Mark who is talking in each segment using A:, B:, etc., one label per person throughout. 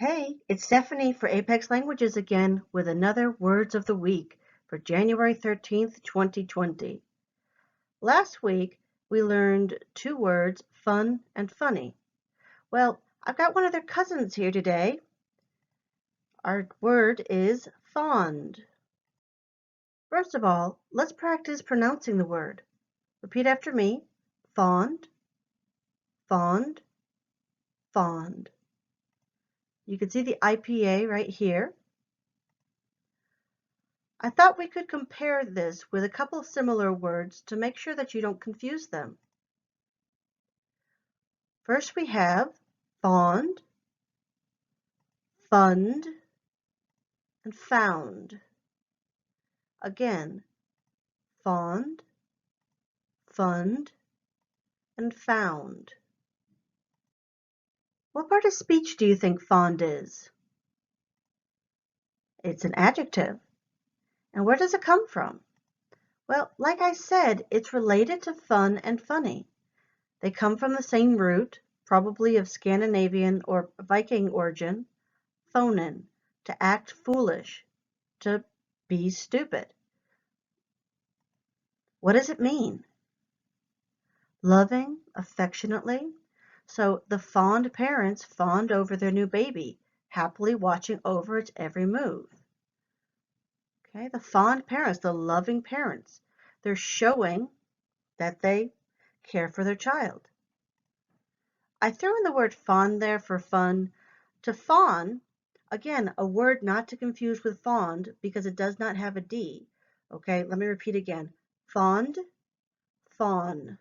A: Hey, it's Stephanie for Apex Languages again with another Words of the Week for January 13th, 2020. Last week, we learned two words, fun and funny. Well, I've got one of their cousins here today. Our word is fond. First of all, let's practice pronouncing the word. Repeat after me. Fond, fond, fond. You can see the IPA right here. I thought we could compare this with a couple similar words to make sure that you don't confuse them. First we have fond, fund, and found. Again, fond, fund, and found. What part of speech do you think fond is? It's an adjective. And where does it come from? Well, like I said, it's related to fun and funny. They come from the same root, probably of Scandinavian or Viking origin, fonen, to act foolish, to be stupid. What does it mean? Loving, affectionately. So the fond parents fawned over their new baby, happily watching over its every move. Okay, the fond parents, the loving parents, they're showing that they care for their child. I threw in the word fond there for fun. To fawn, again, a word not to confuse with fond because it does not have a D. Okay, let me repeat again. Fond, fawn.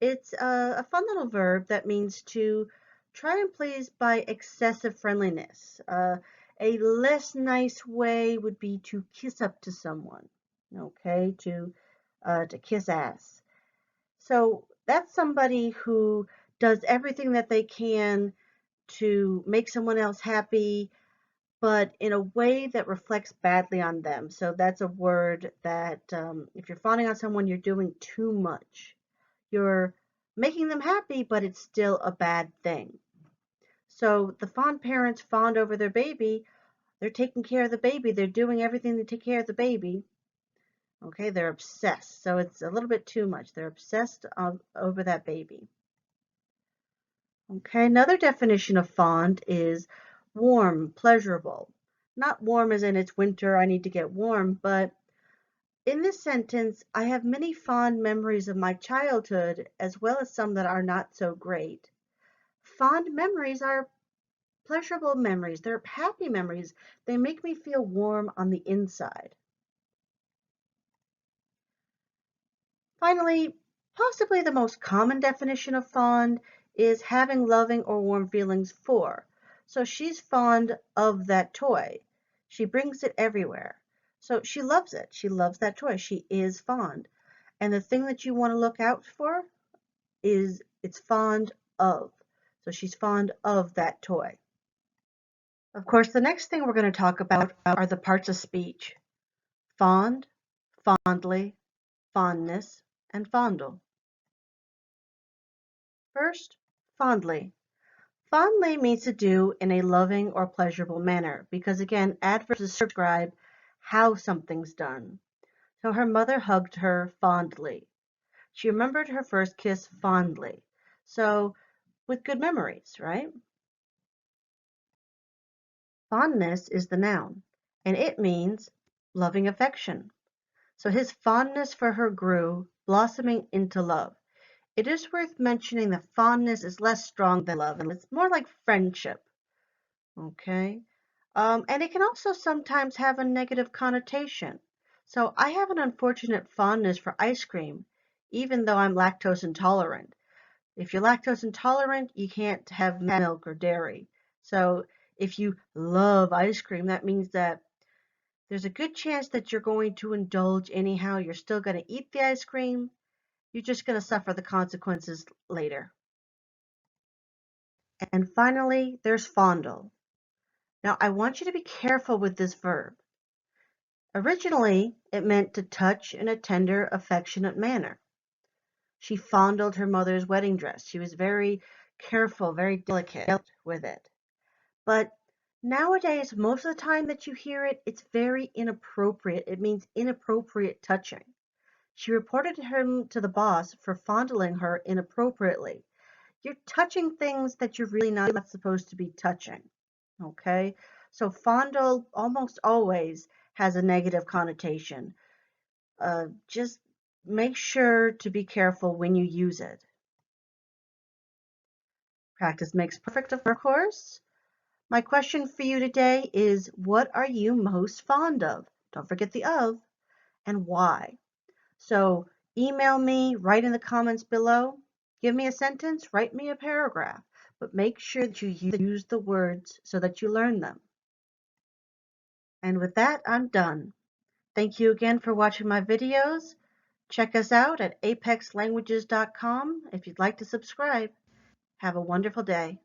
A: It's a fun little verb that means to try and please by excessive friendliness. A less nice way would be to kiss up to someone, okay, to kiss ass. So that's somebody who does everything that they can to make someone else happy, but in a way that reflects badly on them. So that's a word that if you're fawning on someone, you're doing too much. You're making them happy, but it's still a bad thing. So the fond parents fawned over their baby. They're taking care of the baby. They're doing everything to take care of the baby. Okay, they're obsessed. So it's a little bit too much. They're obsessed over that baby. Okay, another definition of fond is warm, pleasurable. Not warm as in it's winter, I need to get warm, but in this sentence, I have many fond memories of my childhood as well as some that are not so great. Fond memories are pleasurable memories. They're happy memories. They make me feel warm on the inside. Finally, possibly the most common definition of fond is having loving or warm feelings for. So she's fond of that toy. She brings it everywhere. So she loves it. She loves that toy. She is fond. And the thing that you want to look out for is it's fond of. So she's fond of that toy. Of course, the next thing we're going to talk about are the parts of speech. Fond, fondly, fondness, and fondle. First, fondly. Fondly means to do in a loving or pleasurable manner because, again, adverbs describe how something's done. So her mother hugged her fondly. She remembered her first kiss fondly. So with good memories, right? Fondness is the noun, and it means loving affection. So his fondness for her grew, blossoming into love. It is worth mentioning that fondness is less strong than love, and it's more like friendship. Okay? And it can also sometimes have a negative connotation. So I have an unfortunate fondness for ice cream, even though I'm lactose intolerant. If you're lactose intolerant, you can't have milk or dairy. So if you love ice cream, that means that there's a good chance that you're going to indulge anyhow. You're still going to eat the ice cream. You're just going to suffer the consequences later. And finally, there's fondle. Now, I want you to be careful with this verb. Originally, it meant to touch in a tender, affectionate manner. She fondled her mother's wedding dress. She was very careful, very delicate with it. But nowadays, most of the time that you hear it, it's very inappropriate. It means inappropriate touching. She reported him to the boss for fondling her inappropriately. You're touching things that you're really not supposed to be touching. Okay? So fondle almost always has a negative connotation. Just make sure to be careful when you use it. Practice makes perfect, of course. My question for you today is, what are you most fond of? Don't forget the of, and why. So email me, write in the comments below, give me a sentence, write me a paragraph, but make sure that you use the words so that you learn them. And with that, I'm done. Thank you again for watching my videos. Check us out at apexlanguages.com if you'd like to subscribe. Have a wonderful day.